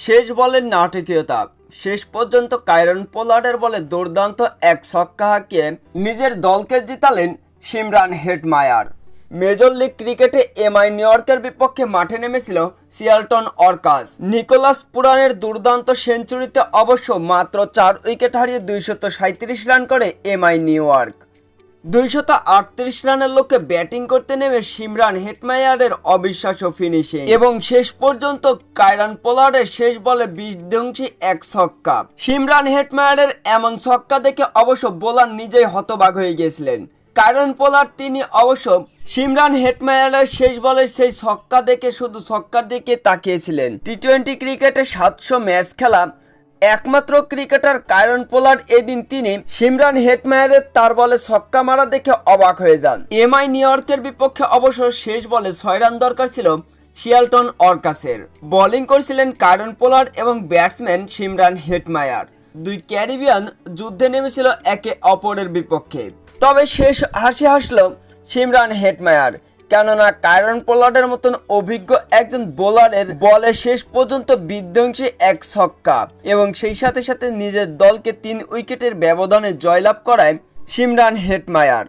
শেষ বলের নাটকীয়তা। শেষ পর্যন্ত কায়রন পোলার্ডের বলে দুর্দান্ত এক ছক্কা হাঁকিয়ে নিজের দলকে জিতালেন সিমরান হেটমায়ার। মেজর লিগ ক্রিকেটে এমআই নিউ ইয়র্কের বিপক্ষে মাঠে নেমেছিল সিয়াটল ওয়ার্কার্স। নিকোলাস পুরানের দুর্দান্ত সেঞ্চুরিতে অবশ্য মাত্র 4 উইকেট হারিয়ে 237 রান করে এমআই নিউ ইয়র্ক। 238 রানের লক্ষ্যে ব্যাটিং করতে নেমে সিমরান হেটমায়ারের অবিশ্বাস্য ফিনিশিং এবং শেষ পর্যন্ত কায়রন পোলার্ডের শেষ বলে বিধ্বংসী এক ছক্কা। সিমরান হেটমায়ারের এমন ছক্কা দেখে অবশ্য বোলার নিজেই হতবাক হয়ে গিয়েছিলেন। কায়রন পোলার্ড তিনি অবশ্য সিমরান হেটমায়ারের শেষ বলের সেই ছক্কা দেখে শুধু ছক্কার দিকে তাকিয়েছিলেন। টি-20 ক্রিকেটে 700 ম্যাচ খেলা একমাত্র ক্রিকেটার কায়রন পোলার্ড এদিন তিনি সিমরান হেটমায়ারের তার বলে ছক্কা মারা দেখে অবাক হয়ে যান। এমআই নিউ ইয়র্কের বিপক্ষে অবশ্য শেষ বলে 6 রান দরকার ছিল সিয়াটল ওয়ার্কার্সের। বোলিং করেছিলেন কায়রন পোলার্ড এবং ব্যাটসম্যান সিমরান হেটমায়ার। দুই ক্যারিবিয়ান যুদ্ধে নেমেছিল একে অপরের বিপক্ষে। তবে শেষ হাসি হাসল সিমরান হেটমায়ার, কেননা কায়রন পোলার্ডের মতন অভিজ্ঞ একজন বোলারের বলে শেষ পর্যন্ত বিধ্বংসী এক ছক্কা এবং সেই সাথে সাথে নিজের দলকে 3 উইকেটের ব্যবধানে জয়লাভ করায় সিমরান হেটমায়ার।